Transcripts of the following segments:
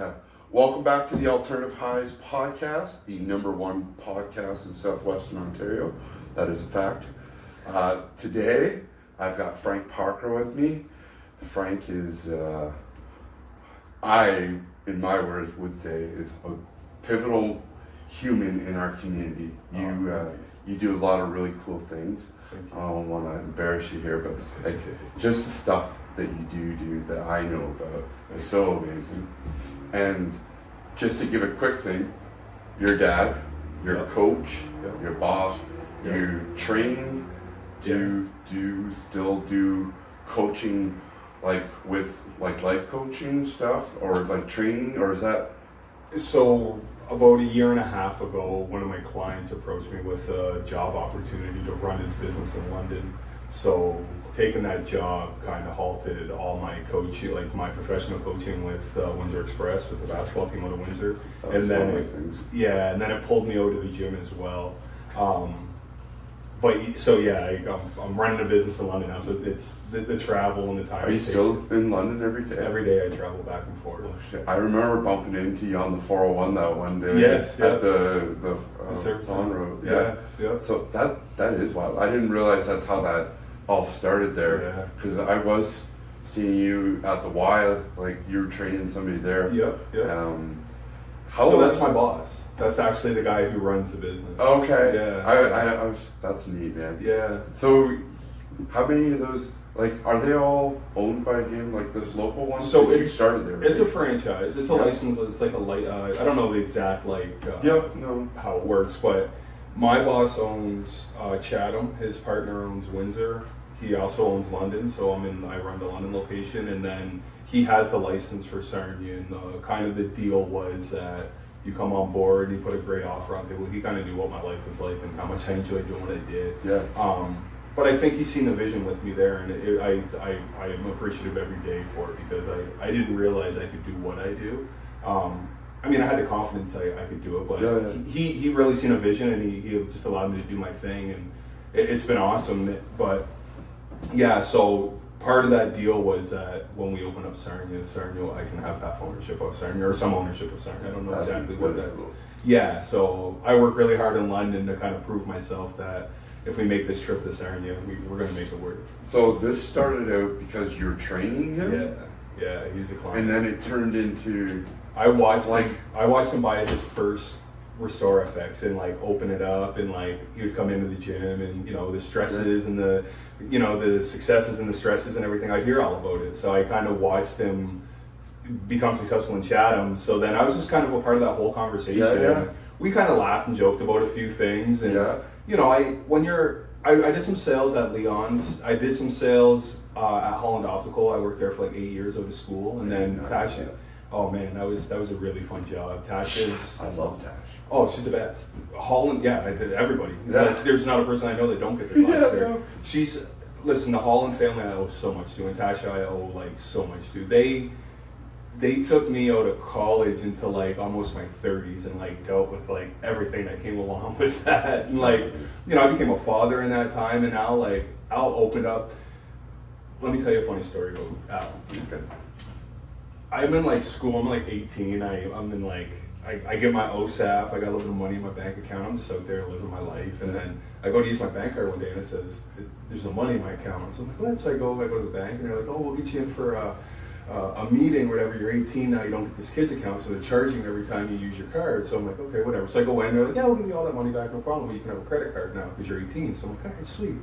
Okay. Welcome back to the Alternative Highs podcast, the #1 podcast in Southwestern Ontario. That is a fact. Today, I've got Frank Parker with me. Frank is, in my words, would say, is a pivotal human in our community. You do a lot of really cool things. I don't want to embarrass you here, but like just the stuff that you do that I know about is so amazing. And just to give a quick thing, your dad, your coach, your boss, you train, do you still do coaching like with like life coaching stuff or like training, or is that? So about a year and a half ago, one of my clients approached me with a job opportunity to run his business in London. So taking that job kind of halted all my coaching, like my professional coaching with Windsor Express, with the basketball team out of Windsor. And then it pulled me out of the gym as well. I'm running a business in London now, so it's the travel and the time. Are you still in London every day? Every day I travel back and forth. Oh, shit. I remember bumping into you on the 401 that one day at the on road. Yeah. So that is wild. I didn't realize that's how that all started there. Because I was seeing you at the Y, like you were training somebody there. So that's my boss. That's actually the guy who runs the business. Okay. Yeah. That's neat, man. Yeah. So, how many of those, like, are they all owned by him, like this local one? So you started there, right? It's a franchise. It's a license. It's like a light. I don't know the exact how it works, but my boss owns Chatham. His partner owns Windsor. He also owns London. So I run the London location, and then he has the license for Sarnia. And kind of the deal was that you come on board, and you put a great offer on the table. He kind of knew what my life was like and how much I enjoyed doing what I did. Yeah. But I think he's seen the vision with me there, and I am appreciative every day for it, because I didn't realize I could do what I do. I had the confidence I could do it, but he really seen a vision, and he just allowed me to do my thing, and it's been awesome. But yeah, so part of that deal was that when we open up Sarnia, I can have half ownership of Sarnia, or some ownership of Sarnia. I don't know exactly what that's. Cool. Yeah, so I work really hard in London to kind of prove myself that if we make this trip to Sarnia, we're going to make it work. So this started out because you're training him? Yeah, he's a client. And then it turned into... I watched him buy his first Restore FX and like open it up, and like he would come into the gym, and the stresses and the successes and the stresses and everything. I hear all about it, so I kind of watched him become successful in Chatham. So then I was just kind of a part of that whole conversation. We kind of laughed and joked about a few things, and I did some sales at Leon's. I did some sales at Holland Optical. I worked there for like 8 years out of school, and then Tasha. Oh man, that was a really fun job. Tasha's. I love Tash. Oh, she's the best. Holland, everybody. Like, there's not a person I know that don't get their class there. Listen, the Holland family I owe so much to, and Tasha I owe like so much to. They took me out of college into like almost my 30s and like dealt with like everything that came along with that. And like, I became a father in that time, and now like Al opened up. Let me tell you a funny story about Al. Okay. I'm in like school, I'm like 18, I'm in like, I get my OSAP, I got a little bit of money in my bank account, I'm just out there living my life, and then I go to use my bank card one day, and it says, there's no money in my account. So I'm like, what? So I go to the bank, and they're like, oh, we'll get you in for a meeting, whatever, you're 18 now, you don't get this kid's account, so they're charging you every time you use your card. So I'm like, okay, whatever. So I go in, they're like, yeah, we'll give you all that money back, no problem, but you can have a credit card now, because you're 18. So I'm like, all right, sweet,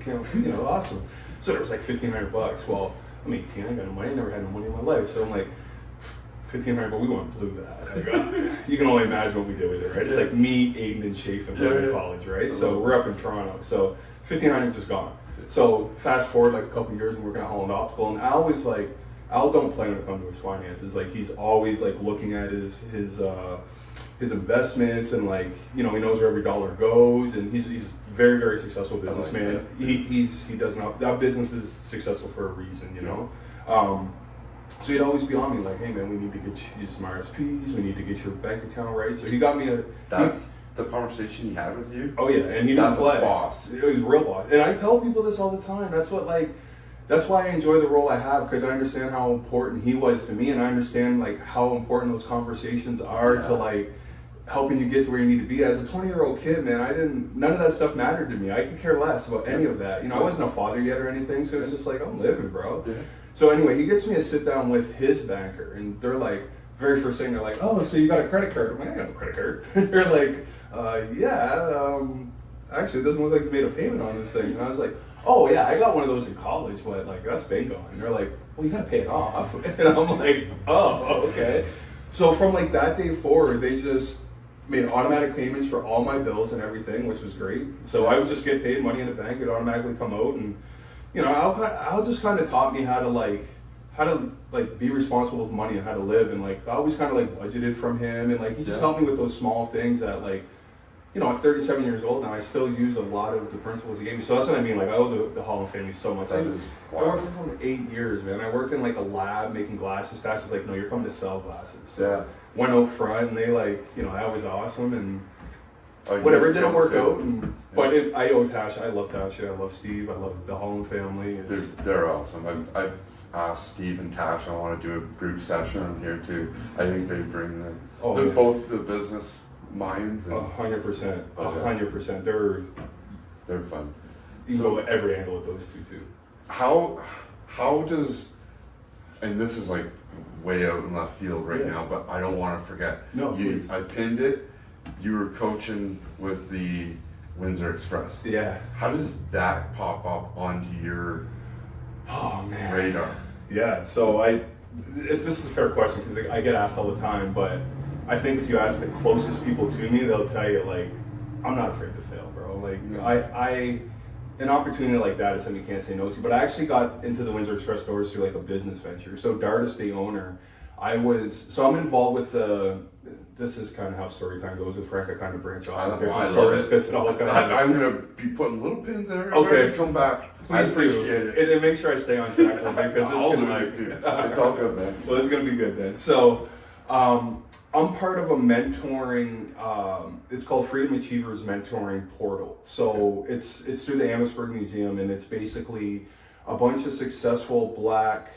awesome. So it was like $1,500. Well, I'm 18, I got no money, I never had no money in my life, so I'm like, $1,500, but we went and blew that. You can only imagine what we did with it, right? It's like me, Aiden, and Chafin in college, right? So we're up in Toronto. So $1,500 just gone. So fast forward like a couple of years, and working at Holland Optical, and Al was like, Al don't play when it comes to his finances. Like he's always like looking at his investments, and like he knows where every dollar goes, and he's very, very successful businessman. He does not, that business is successful for a reason, So he'd always be on me like, hey man, we need to get you some RSPs, we need to get your bank account right. So he got me That's the conversation he had with you? Oh yeah, and he didn't play. Boss. He was a real boss. And I tell people this all the time. That's what that's why I enjoy the role I have, because I understand how important he was to me, and I understand like how important those conversations are to like helping you get to where you need to be. As a 20-year-old kid, man, none of that stuff mattered to me. I could care less about any of that. You know, I wasn't a father yet or anything, so it was just like, I'm living, bro. Yeah. So anyway, he gets me to sit down with his banker, and they're like, very first thing, they're like, oh, so you got a credit card? I'm like, I got a credit card. They're like, actually, it doesn't look like you made a payment on this thing. And I was like, oh yeah, I got one of those in college, but like that's been gone. And they're like, well, you gotta pay it off. And I'm like, oh, okay. So from like that day forward, they just made automatic payments for all my bills and everything, which was great. So I would just get paid money in the bank, it'd automatically come out, and you know, Al just kind of taught me how to be responsible with money and how to live, and like I always kind of like budgeted from him, and like he just helped me with those small things that like, you know, I'm 37 years old now, I still use a lot of the principles he gave me. So that's what I mean, like I owe the Holland family so much. I worked for them 8 years, man. I worked in like a lab making glasses. Stash was like, no, you're coming to sell glasses. So went out front, and they like, you know, that was awesome, and whatever, it didn't work out. But I owe Tasha, I love Tasha, I love Steve, I love the Holland family. They're awesome. I've asked Steve and Tasha, I want to do a group session on here too. I think they bring both the business minds. 100%. 100%. They're fun. You go at every angle with those two too. How does, and this is like way out in left field right now, but I don't want to forget. No, please. I pinned it. You were coaching with the Windsor Express. Yeah. How does that pop up onto your radar? Yeah. So this is a fair question because I get asked all the time, but I think if you ask the closest people to me, they'll tell you like, I'm not afraid to fail, bro. Like an opportunity like that is something you can't say no to. But I actually got into the Windsor Express doors through like a business venture. So Dardis, the owner, I'm involved with this is kind of how story time goes with Frank. I kind of branch off on different stories because it all kind of. I'm gonna be putting little pins there. Okay, come back. Please, I appreciate it. And make sure I stay on track because I'll do it too. It's all good, man. Well, it's gonna be good then. So, I'm part of a mentoring. It's called Freedom Achievers Mentoring Portal. So it's through the Amherstburg Museum, and it's basically a bunch of successful Black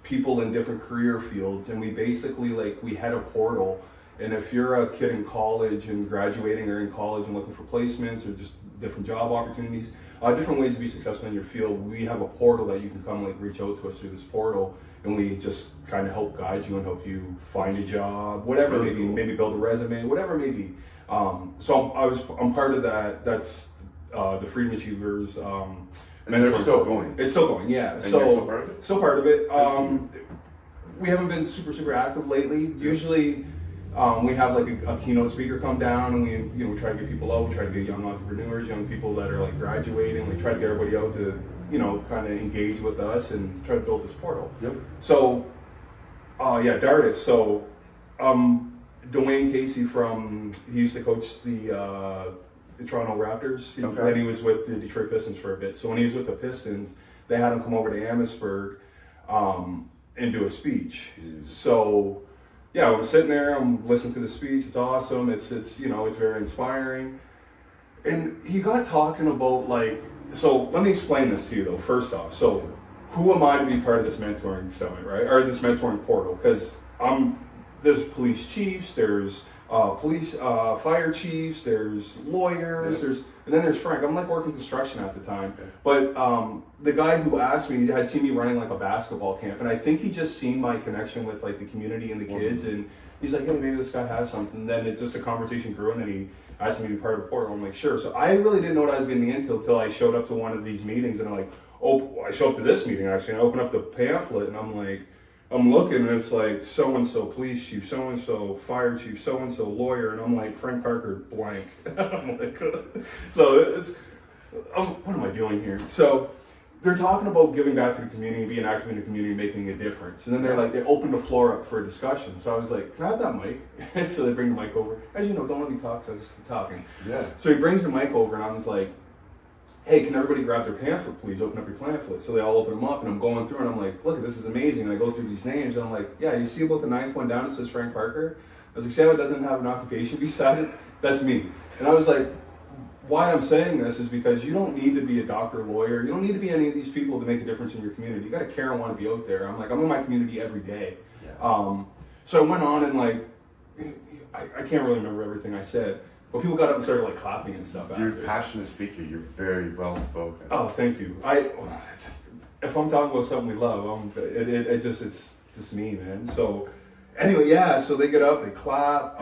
people in different career fields, and we basically we had a portal. And if you're a kid in college and graduating, or in college and looking for placements or just different job opportunities, different ways to be successful in your field, we have a portal that you can come like reach out to us through this portal, and we just kind of help guide you and help you find a job, whatever it may be, maybe build a resume, whatever it may be. So I'm part of that. That's the Freedom Achievers. And they're still going. It's still going, yeah. And so you're still part of it? Still part of it. We haven't been super active lately. Usually, we have like a keynote speaker come down, and we try to get people out. We try to get young entrepreneurs, young people that are like graduating. We try to get everybody out to kind of engage with us and try to build this portal. Yep. So, Dardis. So, Dwayne Casey he used to coach the Toronto Raptors. Then he was with the Detroit Pistons for a bit. So when he was with the Pistons, they had him come over to Amherstburg and do a speech. So yeah, I'm sitting there, I'm listening to the speech. It's awesome. It's very inspiring. And he got talking about so let me explain this to you though. First off, so who am I to be part of this mentoring summit, right? Or this mentoring portal? Because there's police chiefs, there's fire chiefs, there's lawyers, and then there's Frank. I'm like working construction at the time, but the guy who asked me had seen me running like a basketball camp, and I think he just seen my connection with like the community and the kids, and he's like, hey, maybe this guy has something. And then a conversation grew, and then he asked me to be part of the portal. I'm like, sure. So I really didn't know what I was getting into until I showed up to one of these meetings, and I'm like, oh, I show up to this meeting actually, and I open up the pamphlet, and I'm looking, and it's like so-and-so police chief, so-and-so fire chief, so-and-so lawyer, and I'm like, Frank Parker blank. I'm like, so what am I doing here? So they're talking about giving back to the community, being active in the community, making a difference. And then they open the floor up for a discussion. So I was like, can I have that mic? So they bring the mic over. As you know, don't let me talk, so I just keep talking. Yeah. So he brings the mic over, and I was like, hey, can everybody grab their pamphlet, please? Open up your pamphlet. So they all open them up, and I'm going through, and I'm like, look, this is amazing. And I go through these names, and I'm like, yeah, you see about the 9th one down, it says Frank Parker? I was like, see how it doesn't have an occupation beside it? That's me. And I was like, why I'm saying this is because you don't need to be a doctor, lawyer. You don't need to be any of these people to make a difference in your community. You got to care and want to be out there. I'm in my community every day. Yeah. So I went on and like, I can't really remember everything I said, but people got up and started like clapping and stuff. You're a passionate speaker. You're very well spoken. Oh, thank you. If I'm talking about something we love, it's just me, man. So anyway, yeah. So they get up, they clap.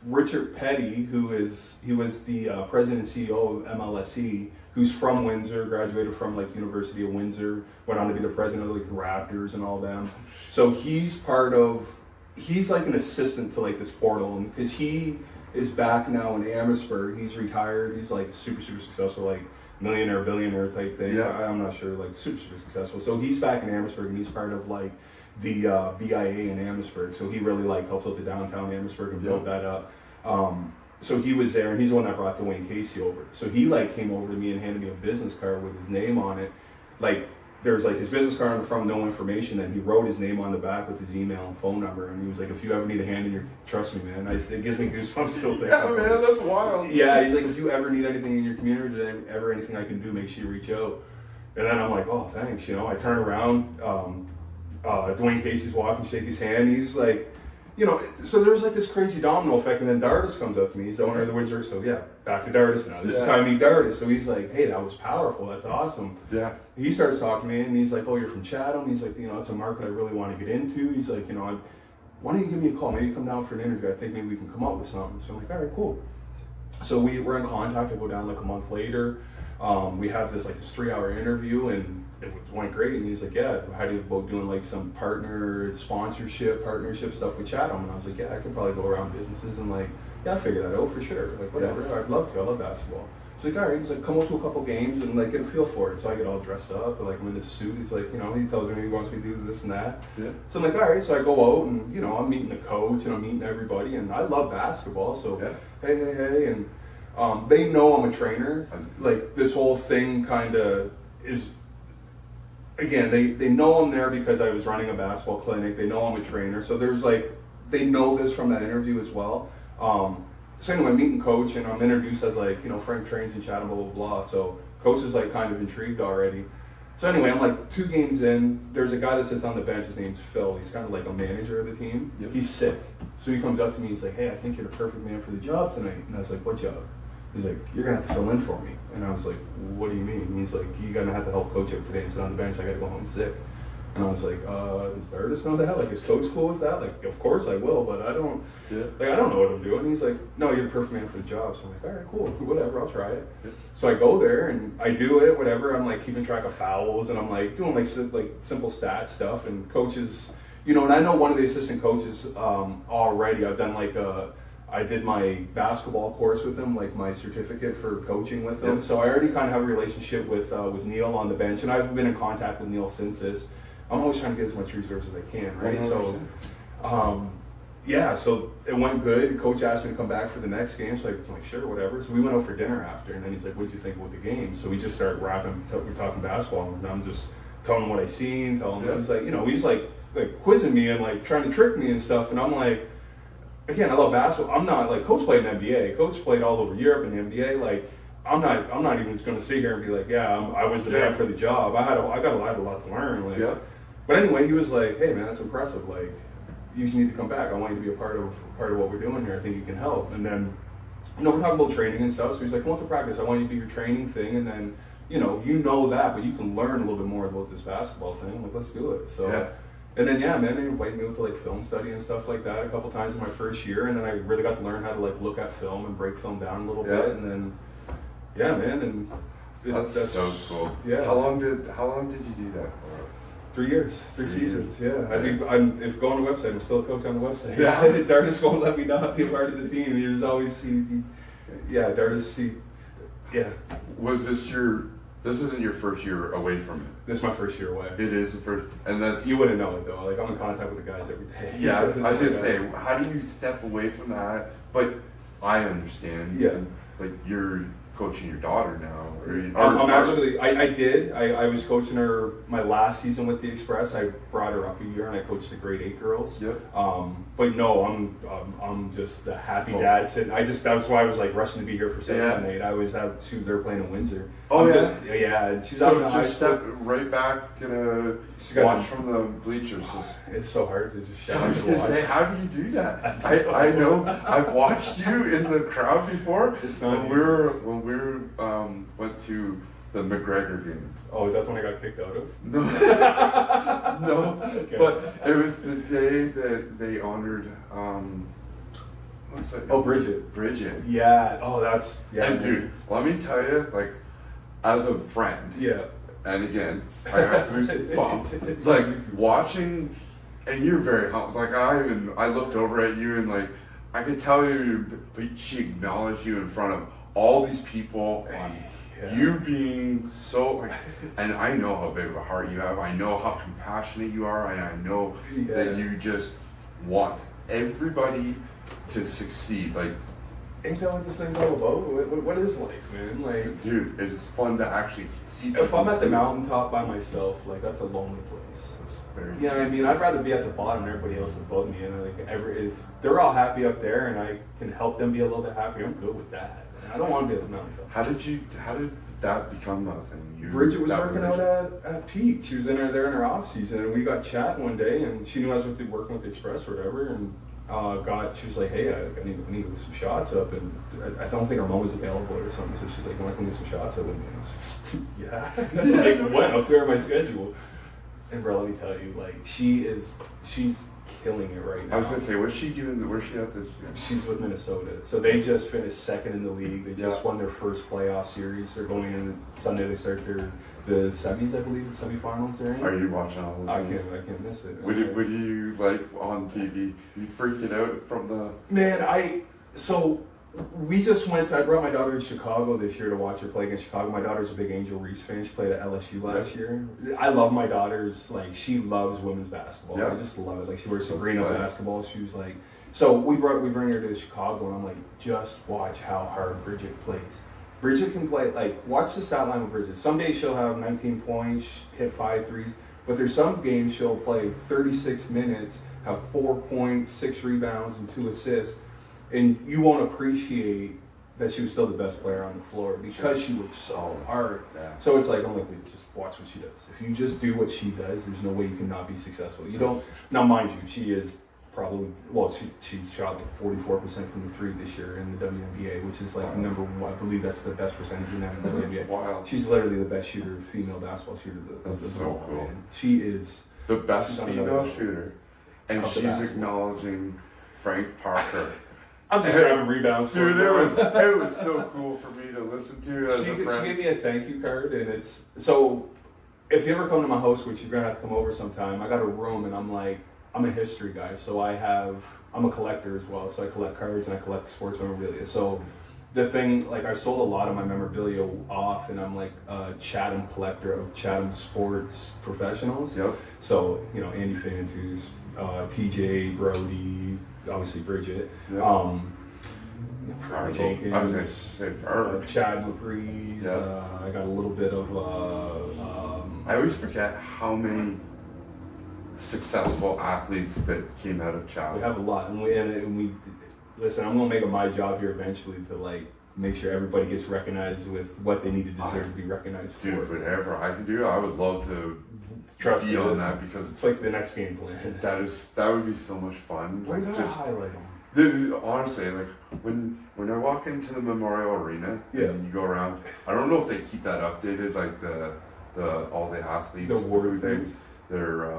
Richard Petty, he was the president and CEO of MLSE, who's from Windsor, graduated from like University of Windsor, went on to be the president of like the Raptors and all them. So he's like an assistant to like this portal, because he is back now in Amherstburg. He's retired. He's like super successful, like millionaire, billionaire type thing. Yeah. I'm not sure, like super successful. So he's back in Amherstburg, and he's part of like the BIA in Amherstburg. So he really like helps out the downtown Amherstburg and build that up. So he was there, and he's the one that brought Dwayne Casey over. So he like came over to me and handed me a business card with his name on it. Like there's like his business card from no information, and he wrote his name on the back with his email and phone number, and he was like, if you ever need a hand in your, trust me, man, it gives me goosebumps still thinking. Yeah, man, that's wild. Yeah, he's like, if you ever need anything in your community, ever anything I can do, make sure you reach out. And then I'm like, oh, thanks. You know, I turn around, Dwayne Casey's walking, shake his hand. He's like, you know, so there's like this crazy domino effect, and then Dardis comes up to me. He's the owner of the Windsor. So yeah, back to Dardis now. This is how I meet Dardis. So he's like, hey, that was powerful. That's awesome. Yeah. He starts talking to me, and he's like, oh, you're from Chatham. He's like, you know, that's a market I really want to get into. He's like, you know, why don't you give me a call? Maybe come down for an interview. I think maybe we can come up with something. So I'm like, all right, cool. So we're in contact. I go down like a month later. We have this 3-hour interview, and it went great. And he's like, yeah, how do you about doing like some partnership stuff with Chatham? And I was like, yeah, I can probably go around businesses and like, yeah, I'll figure that out for sure. Like whatever, yeah. I'd love to. I love basketball. He's like, all right. He's like, come up to a couple games and like get a feel for it. So I get all dressed up, and like I'm in this suit. He's like, you know, he tells me he wants me to do this and that. Yeah. So I'm like, all right. So I go out, and you know, I'm meeting the coach and I'm meeting everybody, and I love basketball. So yeah. hey, and they know I'm a trainer. Like this whole thing kind of is, again, they know I'm there because I was running a basketball clinic. They know I'm a trainer. So there's like, they know this from that interview as well. So anyway, I'm meeting coach, and I'm introduced as like, you know, Frank trains in Chatham, blah, blah, blah. So coach is like kind of intrigued already. So anyway, I'm like 2 games in. There's a guy that sits on the bench. His name's Phil. He's kind of like a manager of the team. Yep. He's sick. So he comes up to me. He's like, hey, I think you're the perfect man for the job tonight. And I was like, what job? He's like, you're going to have to fill in for me. And I was like, what do you mean? And he's like, you're going to have to help coach up today and sit on the bench. I got to go home sick. And I was like, does Dardis know that? Like, is coach cool with that? Like, of course I will, but I don't, I don't know what I'm doing. And he's like, no, you're the perfect man for the job. So I'm like, all right, cool, whatever, I'll try it. Yeah. So I go there and I do it, whatever. I'm like keeping track of fouls, and I'm like doing like simple stat stuff. And coaches, you know, and I know one of the assistant coaches already. I've done like I did my basketball course with him, like my certificate for coaching with him. Yeah. So I already kind of have a relationship with Neil on the bench, and I've been in contact with Neil since this. I'm always trying to get as much resources as I can, right? 100%. So, yeah, so it went good. Coach asked me to come back for the next game, so I'm like, sure, whatever. So we went out for dinner after, and then he's like, what did you think about the game? So we just started rapping, we're talking basketball, and I'm just telling him what I seen, telling him, he's like, you know, he's like quizzing me and like trying to trick me and stuff, and I'm like, again, I love basketball. I'm not, like, Coach played in the NBA. Coach played all over Europe in the NBA. Like, I'm not even just going to sit here and be like, yeah, I was the man for the job. I got a lot to learn. Like, yeah. But anyway, he was like, hey, man, that's impressive. Like, you need to come back. I want you to be a part of what we're doing here. I think you can help. And then, you know, we're talking about training and stuff. So he's like, come on to practice. I want you to do your training thing. And then, you know that, but you can learn a little bit more about this basketball thing. I'm like, let's do it. So. Yeah. And then, yeah, man, they invited me to like film study and stuff like that a couple times in my first year, and then I really got to learn how to like look at film and break film down a little bit, and then, yeah, man, and that's so cool. Yeah. How long did you do that for? 3 years, 3 seasons. Yeah. If go on the website, I'm still a coach on the website. Yeah. Dardis won't let me not be a part of the team. He was always Dardis. Yeah. Was this This isn't your first year away from it. This is my first year away. It is the first, and that's... You wouldn't know it though. Like, I'm in contact with the guys every day. Yeah, I was just saying, how do you step away from that? But I understand. Yeah. Like, you're coaching your daughter now. I'm actually, I was coaching her my last season with the Express. I brought her up a year and I coached the grade 8 girls. Yep. But no, I'm just a happy dad. That's why I was like rushing to be here for 7 and 8. I was they're playing in Windsor. Oh, yeah. She's so out just step right back, watch from the bleachers. It's so hard to just I was gonna say, how do you do that? I know I've watched you in the crowd before. It's not when we went to the McGregor game. Oh, is that the one I got kicked out of? No, no. Okay. But it was the day that they honored. What's that? Oh, Bridget. Bridget. Yeah. Oh, that's And dude, let me tell you, like, as a friend. Yeah. And again, I got goosebumps. Like watching, and you're very humble. Like I looked over at you and like I could tell you, but she acknowledged you in front of all these people. You being so like, and I know how big of a heart you have. I know how compassionate you are, and I know that you just want everybody to succeed. Like, ain't that what this thing's all about? What is life, man? Like, dude, it's fun to actually see. If I'm at the mountaintop by myself, like that's a lonely place. You know what I mean? I'd rather be at the bottom and everybody else above me. And like if they're all happy up there and I can help them be a little bit happier, I'm good with that. I don't want to be at the mountaintop. How did that become a thing? Bridget was working out at Peak. She was there in her off season, and we got chatting one day, and she knew I was working with the Express or whatever, and she was like, hey, I need to get some shots up, and I don't think her mom was available or something, so she's like, you want to come get some shots up with me? And I was like, yeah. Like, when? I'll clear my schedule. And bro, let me tell you, like, she's killing it right now. I was gonna say, what's she doing? Where's she at this year? She's with Minnesota. So they just finished second in the league. They just won their first playoff series. They're going in Sunday. They start the semis, I believe, the semifinals they're in. Are you watching all those things? I can't miss it. What do you like on TV? You freaking out from the man? We just went. I brought my daughter to Chicago this year to watch her play against Chicago. My daughter's a big Angel Reese fan. She played at LSU last year. I love my daughter's, like, she loves women's basketball. I just love it. Like, she wears Sabrina basketball shoes. Like, so we bring her to Chicago, and I'm like, just watch how hard Bridget plays. Bridget can play, like, watch the stat line with Bridget. Some days she'll have 19 points, hit 5 threes, but there's some games she'll play 36 minutes, have 4 points, 6 rebounds, and 2 assists. And you won't appreciate that she was still the best player on the floor because she worked so hard. Yeah. So it's like, I'm like, just watch what she does. If you just do what she does, there's no way you can not be successful. You don't. Now, mind you, she is probably, she shot like 44% from the 3 this year in the WNBA, which is like number one. I believe that's the best percentage in the WNBA. Wow. She's literally the best female basketball shooter of the ball. Cool. Man. She is the best female shooter, and she's acknowledging Frank Parker. I'm just grabbing rebounds. Dude, it was so cool for me to listen to as a friend. She gave me a thank you card, and it's so. If you ever come to my house, which you're gonna have to come over sometime, I got a room, and I'm a history guy, so I'm a collector as well. So I collect cards and I collect sports memorabilia. So the thing, like, I've sold a lot of my memorabilia off, and I'm like a Chatham collector of Chatham sports professionals. Yep. So, you know, Andy Fantus, TJ, Brody, obviously Bridget, yep. Jenkins, I was gonna say Chad LaPrise. Yep. I got a little bit of. I always forget how many successful athletes that came out of Chatham. We have a lot, and we listen. I'm gonna make it my job here eventually to, like, make sure everybody gets recognized with what they need to deserve to be recognized for. Dude, whatever I can do, I would love to trust me on that, because it's like the next game plan. That would be so much fun. Like, just highlight them. Dude, honestly, like when I walk into the Memorial Arena and you go around, I don't know if they keep that updated, like the all the athletes, the award things. They're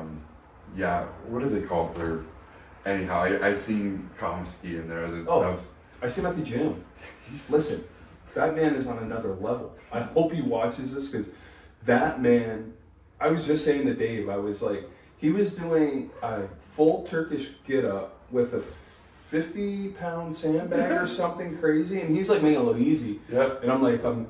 what are they called? Anyhow, I seen Komsky in there. I see him at the gym. Listen, that man is on another level. I hope he watches this, because that man, I was just saying to Dave, I was like, he was doing a full Turkish get up with a 50-pound sandbag or something crazy, and he's like making it look easy. Yep. And I'm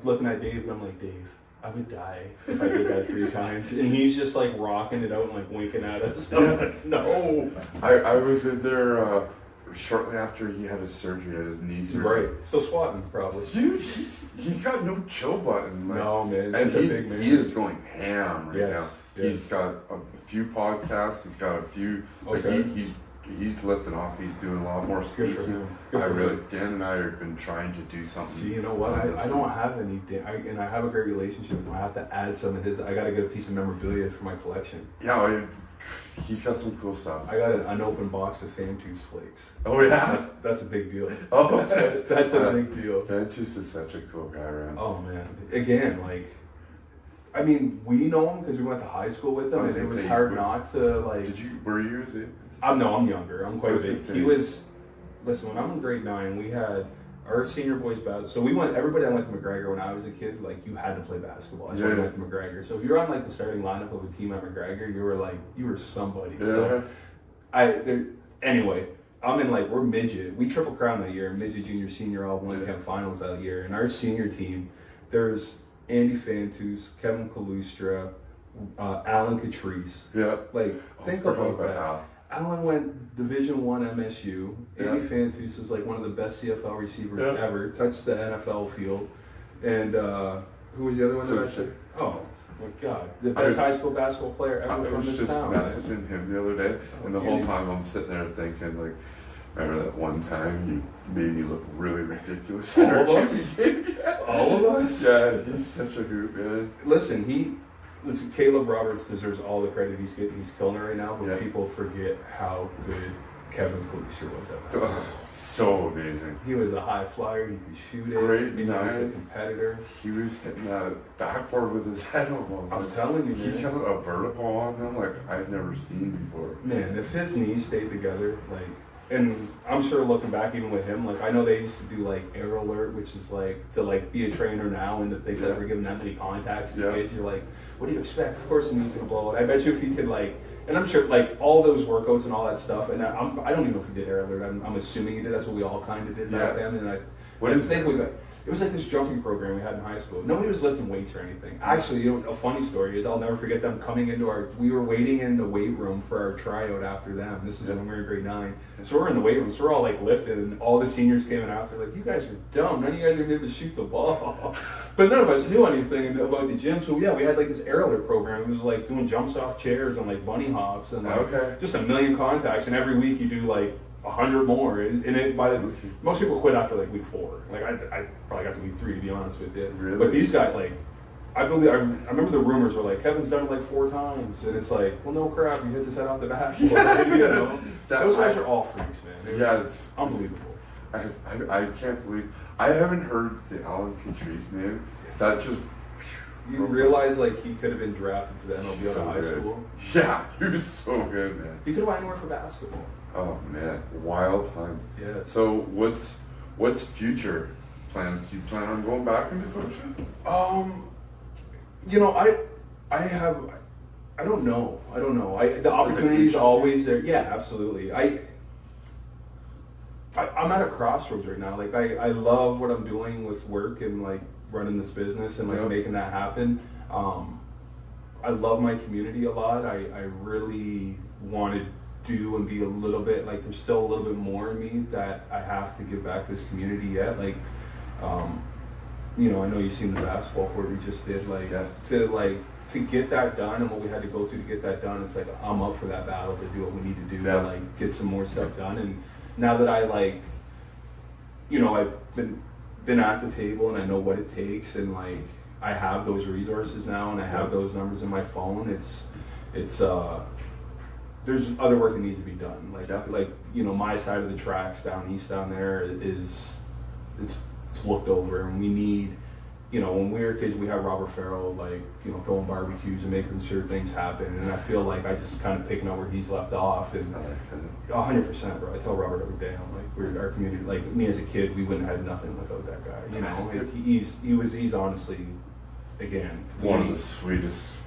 looking at Dave, and I'm like, Dave, I would die if I did that 3 times. And he's just like rocking it out and like winking at us. I'm like, no. I was in there shortly after he had his surgery, at his knee surgery. Right. Still squatting, probably. Dude, he's got no chill button. Like, no, man. And He's a big man. he is going ham right now. Yes. He's got a few podcasts. He's got a few. Okay. Like he's lifting off. He's doing a lot more speaking. Good for him. Dan and I have been trying to do something. See, you know what? I don't have any, and I have a great relationship with him. I have to add some of his. I got to get a piece of memorabilia for my collection. Yeah, he's got some cool stuff. I got an unopened box of Fantus flakes. Oh yeah, that's a big deal. Oh, that's a big deal. Fantus is such a cool guy, man. Oh man, again, like, I mean, we know him because we went to high school with him, and it was hard not to like. Were you? No, I'm younger. I'm quite big. He was. Listen, when I'm in grade 9, we had our senior boys basketball. So we went. Everybody that went to McGregor when I was a kid, like, you had to play basketball. That's why we went to McGregor. So if you were on like the starting lineup of a team at McGregor, you were somebody. Yeah. So anyway, I'm in like, we're midget. We triple crown that year. Midget, junior, senior, all won camp finals that year. And our senior team, there's Andy Fantus, Kevin Kalustra, Alan Catrice. Yeah. Like, think about that. Alan went Division I MSU. Andy Fantus is like one of the best CFL receivers ever. Touched the NFL field. And who was the other one that I said? Oh my God, the best high school basketball player ever from this town. I was just messaging him the other day, and the whole time I'm sitting there thinking, like, remember that one time you made me look really ridiculous? All of us? All of us? Yeah, he's such a hoot, man. Listen, Caleb Roberts deserves all the credit he's getting. He's killing it right now, but people forget how good Kevin Kalustra was at that. So amazing. He was a high flyer. He could shoot it. Great He was a competitor. He was hitting that backboard with his head almost. I'm telling you, man. He got a vertical on him like I've never seen before. Man, if his knees stayed together, like, and I'm sure looking back even with him, like, I know they used to do like Air Alert, which is like to like be a trainer now, and that they've never given that many contacts to kids. You're like, what do you expect? Of course the knee's gonna blow it. I bet you if he could like, and I'm sure like all those workouts and all that stuff, and I don't even know if he did Air Alert. I'm assuming he did. That's what we all kind of did back then. And it was like this jumping program we had in high school. Nobody was lifting weights or anything. Actually, a funny story is I'll never forget them coming into we were waiting in the weight room for our tryout after them. This was when we were in grade 9. So we're in the weight room, so we're all like lifted, and all the seniors came in after, like, you guys are dumb. None of you guys are able to shoot the ball. But none of us knew anything about the gym. So yeah, we had like this Air Alert program. It was like doing jumps off chairs and like bunny hops and like just a million contacts. And every week you do like 100 more, and most people quit after like week 4. Like I probably got to week 3 to be honest with you. Really? But these guys, like, I remember the rumors were like Kevin's done it like 4 times, and it's like, well, no crap, he hits his head off the back. You know? Those guys are all freaks, man. It's unbelievable. I can't believe I haven't heard the Alan Catrice name. That just. You realize like he could have been drafted to the MLB out of high school. Yeah, he was so good, man. He could have went anywhere for basketball. Oh man, wild times. Yeah. So what's future plans? Do you plan on going back into coaching? You know, I don't know. The opportunity is always there. Yeah, absolutely. I'm at a crossroads right now. Like I love what I'm doing with work and like running this business and like making that happen. I love my community a lot. I really want to do and be a little bit like, there's still a little bit more in me that I have to give back to this community yet. Like, you know, I know you've seen the basketball court we just did. Like to get that done and what we had to go through to get that done. It's like I'm up for that battle to do what we need to do to like get some more stuff done. And now that I like, you know, I've been at the table and I know what it takes, and like I have those resources now and I have those numbers in my phone. It's there's other work that needs to be done. Like you know, my side of the tracks down east down there is it's looked over, and we need, you know, when we were kids we had Robert Farrell like, you know, throwing barbecues and making sure things happen, and I feel like I just kind of picking up where he's left off. And 100%, bro. I tell Robert every day, I'm like, our community, like me as a kid, we wouldn't have had nothing without that guy. You know, like, he's honestly, again, one of the sweetest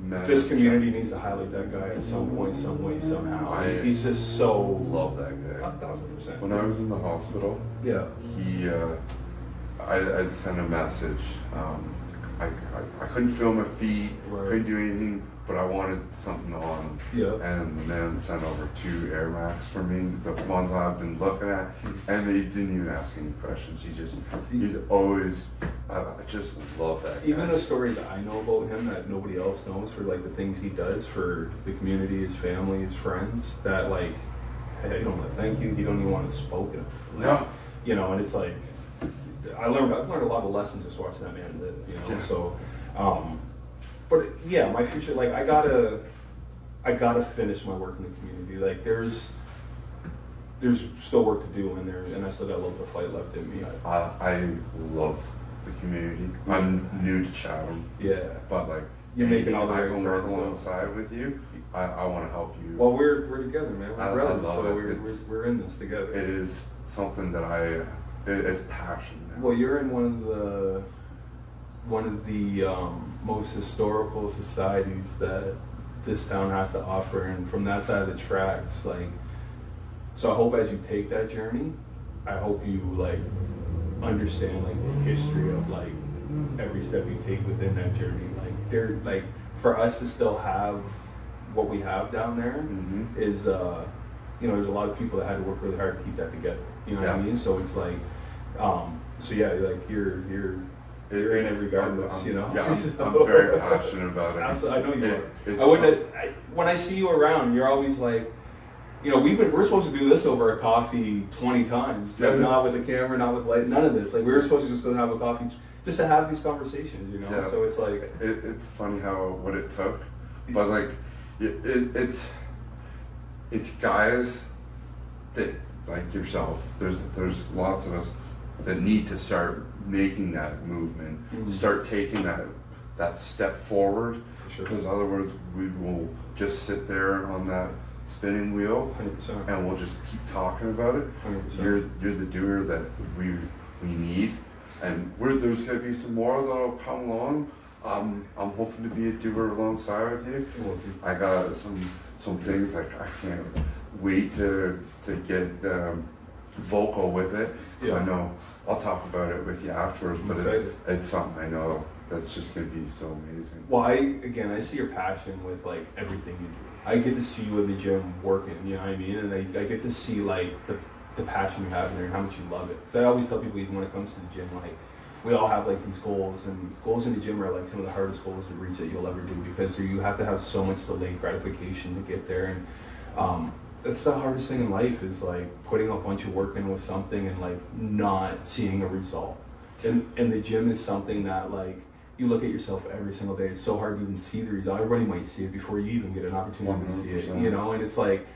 men. This community needs to highlight that guy at some point, some way, somehow. He's just so. Love that guy. 1,000%. When I was in the hospital, I'd send a message. I couldn't feel my feet, couldn't do anything. but I wanted something on. Yeah. And the man sent over 2 Air Max for me, the ones I've been looking at, and he didn't even ask any questions. He's always, I just love that guy. Even the stories I know about him that nobody else knows, for like the things he does for the community, his family, his friends, that like, hey, you don't want to thank you, you don't even want to spoken of. No. You know, and it's like, I've learned a lot of lessons just watching that man live, you know, so, but yeah, my future, like, I gotta finish my work in the community. Like, there's still work to do in there, and I still got a little bit of fight left in me. I love the community. I'm new to Chatham. Yeah. But like, you're making all the I right can work friends, alongside with you. I want to help you. Well, we're together, man. We're brothers, I love so it. we're in this together. It is something that it's passion now. Well, you're in one of the most historical societies that this town has to offer, and from that side of the tracks, like, so I hope as you take that journey, I hope you like understand like the history of like every step you take within that journey. Like for us to still have what we have down there is you know, there's a lot of people that had to work really hard to keep that together. You know what I mean? So it's like so yeah, like you're in it regardless, you know. Yeah, I'm very passionate about it. Absolutely, I know you are. When I see you around, you're always like, you know, we're supposed to do this over a coffee 20 times, like, not with a camera, not with light, none of this. Like, we were supposed to just go have a coffee, just to have these conversations, you know. Yeah. So it's like it's funny what it took, but like it's guys that like yourself. There's lots of us that need to start making that movement, start taking that step forward. Because otherwise we will just sit there on that spinning wheel 100%. and we'll just keep talking about it. 100%. You're the doer that we need, and there's gonna be some more that'll come along. I'm hoping to be a doer alongside with you. I got some things like I can't wait to get vocal with it. I know I'll talk about it with you afterwards, but it's something I know that's just gonna be so amazing. Well, I see your passion with like everything you do. I get to see you in the gym working, you know what I mean? And I get to see like the passion you have in there and how much you love it. Because I always tell people, even when it comes to the gym, like, we all have like these goals, and goals in the gym are like some of the hardest goals to reach that you'll ever do, because you have to have so much delayed gratification to get there. And that's the hardest thing in life, is like putting a bunch of work in with something and like not seeing a result. And the gym is something that like, you look at yourself every single day. It's so hard to even see the result. Everybody might see it before you even get an opportunity 100%. To see it, you know? And it's like,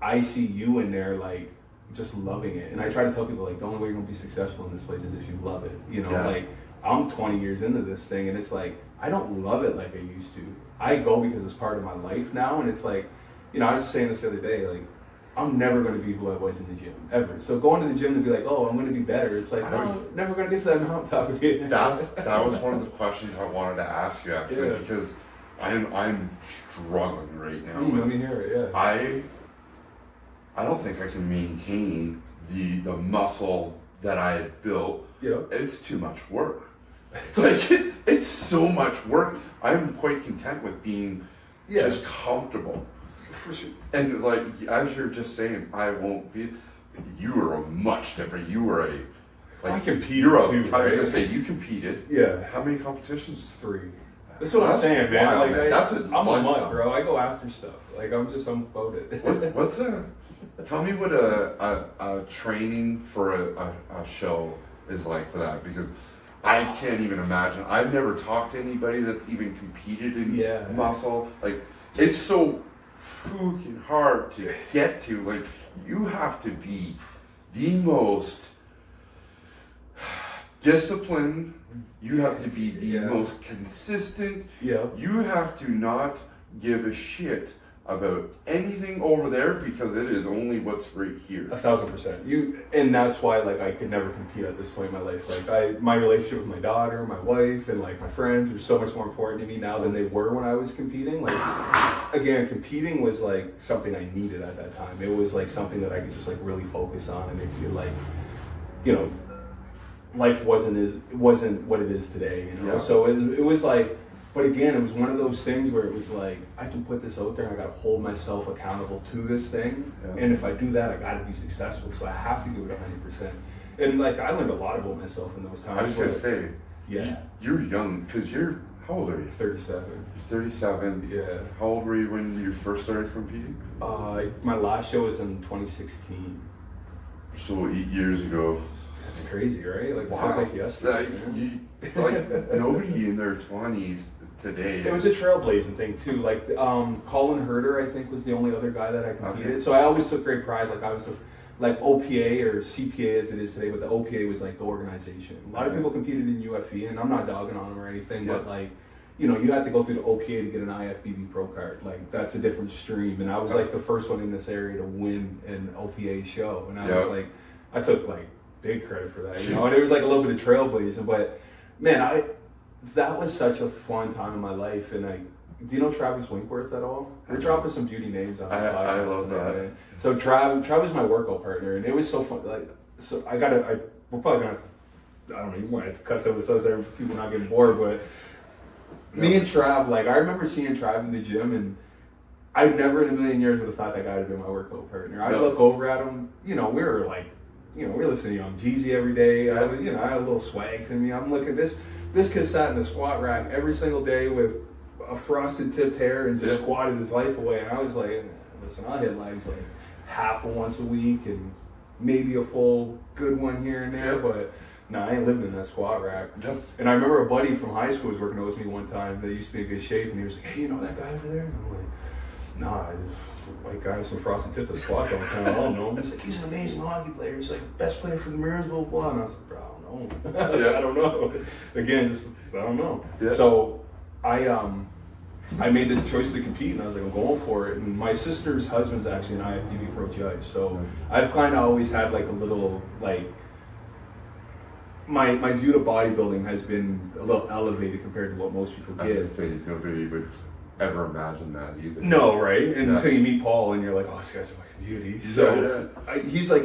I see you in there like just loving it. And I try to tell people, like, the only way you're gonna be successful in this place is if you love it. You know, like, I'm 20 years into this thing, and it's like, I don't love it like I used to. I go because it's part of my life now, and it's like, you know, I was just saying this the other day, like, I'm never going to be who I was in the gym, ever. So going to the gym to be like, oh, I'm going to be better, it's like, I'm never going to get to that mountaintop again. That was one of the questions I wanted to ask you, actually, because I'm struggling right now. Let me hear it, I don't think I can maintain the muscle that I had built. It's too much work. It's so much work. I'm quite content with being just comfortable. For sure. And like, as you're just saying, I won't be. You were much different. You were I competed too. Right? I was gonna say you competed. Yeah. How many competitions? 3. That's what I'm saying, man. Wild, like, man. I'm a mutt, bro. I go after stuff. Like, I'm about it. What's tell me what a training for a show is like for that, because I can't even imagine. I've never talked to anybody that's even competed in muscle. Like, it's so freaking hard to get to. Like, you have to be the most disciplined. You have to be the most consistent. You have to not give a shit about anything over there, because it is only what's right here. 1,000%. And that's why, like, I could never compete at this point in my life. Like, my relationship with my daughter, my wife, and like my friends are so much more important to me now than they were when I was competing. Like, again, competing was like something I needed at that time. It was like something that I could just like really focus on, and it like, you know, life wasn't what it is today, you know. So it was like, But again, it was one of those things where it was like, I can put this out there and I got to hold myself accountable to this thing. Yeah. And if I do that, I got to be successful. So I have to give it 100%. And like, I learned a lot about myself in those times. I was going to say, yeah, you're young, because how old are you? 37. You're 37. Yeah. How old were you when you first started competing? My last show was in 2016. So 8 years ago. That's crazy, right? Like, wow. Feels like yesterday. Like nobody in their 20s today. It was a trailblazing thing too. Like Colin Herter, I think, was the only other guy that I competed. Okay. So I always took great pride. Like I was like OPA or CPA as it is today, but the OPA was like the organization. A lot of people competed in UFE, and I'm not dogging on them or anything, but like, you know, you had to go through the OPA to get an IFBB pro card. Like that's a different stream, and I was like the first one in this area to win an OPA show, and I was like, I took like big credit for that, you know. And it was like a little bit of trailblazing, but man, that was such a fun time in my life. And do you know Travis Winkworth at all? We're dropping some beauty names on the podcast. I love that. Man. So Trav is my workout partner, and it was so fun. Like, so we're probably gonna, I don't know, you might have to cut some of this out so people not getting bored, but me and Trav, like, I remember seeing Trav in the gym, and I never in a million years would have thought that guy would be my workout partner. I'd look over at him, you know, we were listening to Young Jeezy every day. I had a little swag to me. I'm looking at this kid sat in the squat rack every single day with a frosted tipped hair and just squatted his life away. And I was like, listen, I'll hit legs like half once a week and maybe a full good one here and there, but no, I ain't living in that squat rack. And I remember a buddy from high school was working out with me one time that used to be in good shape, and he was like, hey, you know that guy over there? And I'm like, nah, just white guy with some frosted tips that squats all the time. I don't know him. He's like, he's an amazing hockey player. He's like, best player for the Mariners, blah, blah, blah. And I was like, bro, I don't know. I don't know. Again, just, I don't know. Yeah. So I made the choice to compete, and I was like, I'm going for it. And my sister's husband's actually an IFBB pro judge. So I've kind of always had like a little, like, my view to bodybuilding has been a little elevated compared to what most people get. I was going to say, nobody would ever imagine that either. No, right? And until you meet Paul and you're like, oh, this guy's a fucking beauty. So he's like,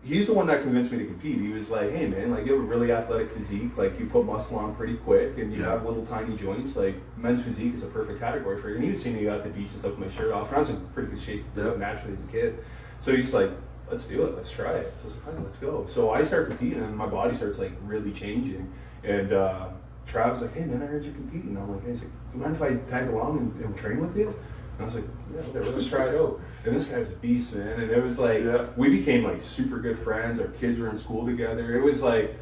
he's the one that convinced me to compete. He was like, hey man, like you have a really athletic physique, like you put muscle on pretty quick and you have little tiny joints, like men's physique is a perfect category for you. And he would see me at the beach and stuff with my shirt off, and I was in pretty good shape naturally as a kid. So he's like, let's do it, let's try it. So I was like, let's go. So I start competing and my body starts like really changing. And Travis like, hey man, I heard you competing. And I'm like, hey, he's like, you mind if I tag along and train with you? And I was like, yeah, whatever, let's try it out. And this guy's a beast, man. And it was like, we became like super good friends. Our kids were in school together. It was like,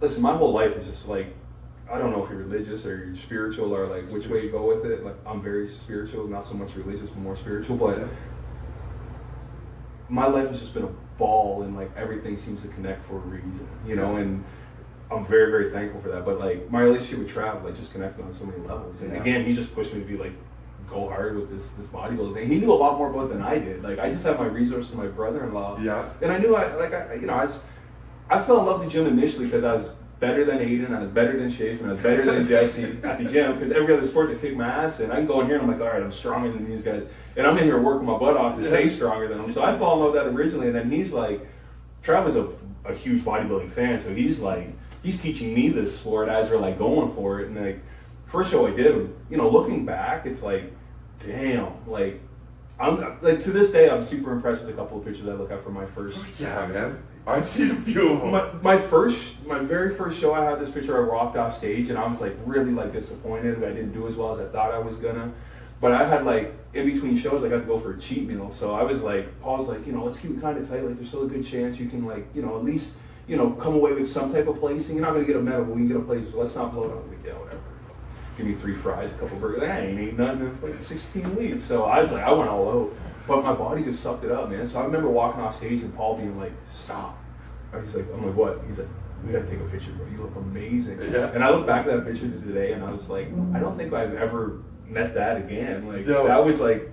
listen, my whole life is just like, I don't know if you're religious or you're spiritual or like which way you go with it. Like I'm very spiritual, not so much religious, but more spiritual. But my life has just been a ball, and like everything seems to connect for a reason, you know. And I'm very, very thankful for that. But like my relationship with Trav, like just connected on so many levels. And again, he just pushed me to be like, go hard with this bodybuilding thing. He knew a lot more about it than I did. Like I just had my resources, my brother-in-law. And I knew I fell in love with the gym initially because I was better than Aiden, I was better than Shafe, and I was better than Jesse at the gym, because every other sport they kick my ass, and I can go in here and I'm like, all right, I'm stronger than these guys. And I'm in here working my butt off to stay stronger than them. So I fall in love with that originally, and then he's like, Trav is a huge bodybuilding fan, so he's like, he's teaching me this sport as we're like going for it. And like, first show I did, you know, looking back, it's like, damn, like, I'm like to this day I'm super impressed with a couple of pictures I look at from my first. Yeah, man. I've seen a few of them. My very first show, I had this picture. I walked off stage and I was like really like disappointed. I didn't do as well as I thought I was gonna. But I had like in between shows, I got to go for a cheat meal. So I was like, Paul's like, you know, let's keep it kind of tight. Like there's still a good chance you can like, you know, at least, you know, come away with some type of placing. You're not gonna get a medal, but we can get a place. So let's not blow it up. I'm like, yeah, whatever. Give me 3 fries, a couple burgers. I ain't eating nothing in like 16 weeks. So I was like, I went all out. But my body just sucked it up, man. So I remember walking off stage and Paul being like, stop. He's like, I'm like, what? He's like, we gotta take a picture, bro. You look amazing. Yeah. And I look back at that picture today and I was like, I don't think I've ever met that again. Like, that was like,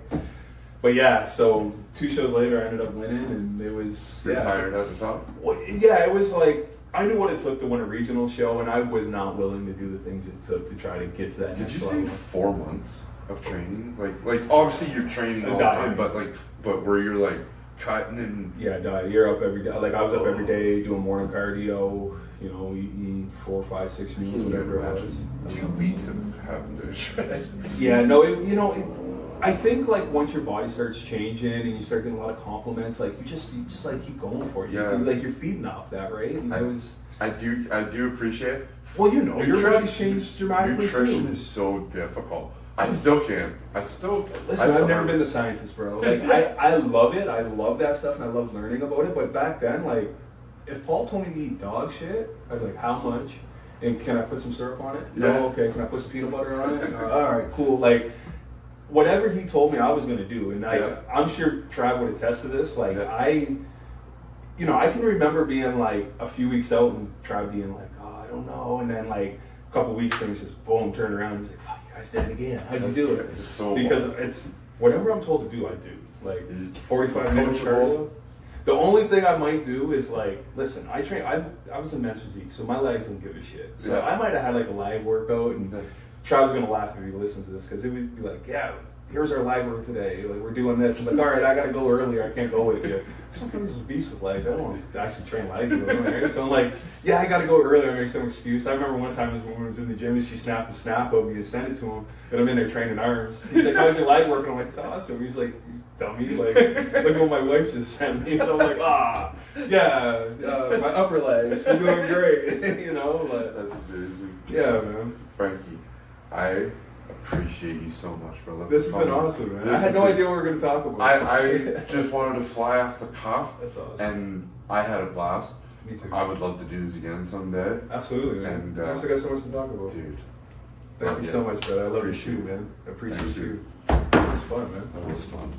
but yeah, so 2 shows later I ended up winning, and it was, Retired at the top? Well, yeah, it was like, I knew what it took to win a regional show, and I was not willing to do the things it took to try to get to that next level. Did you say 4 months of training? Like obviously you're training all the time, but where you're like, cutting and Yeah, diet. You're up every day. Like I was up every day doing morning cardio. You know, eating 4, 5, 6 meals, whatever it was. 2 weeks of having to shred. Yeah, no, I think like once your body starts changing and you start getting a lot of compliments, like you just like keep going for it. Yeah. Like you're feeding off that, right? And I do appreciate it. well, you know, your body's changed dramatically Nutrition too. is so difficult. I still can't. Listen, I've never been the scientist, bro. Like I love it. I love that stuff and I love learning about it. But back then, like, if Paul told me to eat dog shit, I'd be like, how much? And can I put some syrup on it? Yeah. No, okay. Can I put some peanut butter on it? All right, cool. Like, whatever he told me, I was gonna do. And I'm sure Trav would attest to this. Like, I can remember being like a few weeks out and Trav being like, oh, I don't know. And then like a couple weeks, things just boom, turn around. He's like, fuck, you guys did it again. How'd you do it? It's so Because it's whatever I'm told to do, I do. Like 45 minutes cardio. The only thing I might do is like, listen, I was in men's physique, so my legs didn't give a shit. So I might have had like a lag workout, and Trav's gonna laugh if he listens to this because it would be like, yeah, here's our lag work today. Like we're doing this. I'm like, all right, I gotta go earlier. I can't go with you. Sometimes it's a beast with legs. I don't want to actually train legs. Right? So I'm like, yeah, I gotta go earlier. I make some excuse. I remember one time this woman was in the gym and she snapped the snap of me and sent it to him, and I'm in there training arms. He's like, how's your lag working? I'm like, it's awesome. He's like, you dummy. Like, look what my wife just sent me. So I'm like, yeah, my upper legs. You're doing great. You know, but That's amazing. yeah, man. Frankie, I appreciate you so much, brother. This has been awesome, man. I had no idea what we were going to talk about. I just wanted to fly off the cuff. That's awesome. And I had a blast. Me too. I would love to do this again someday. Absolutely, man. And, I still got so much to talk about. Dude. Thank you so much, brother. I love your Appreciate shoe, it. man. I appreciate Thank you. It was fun, man. That was fun.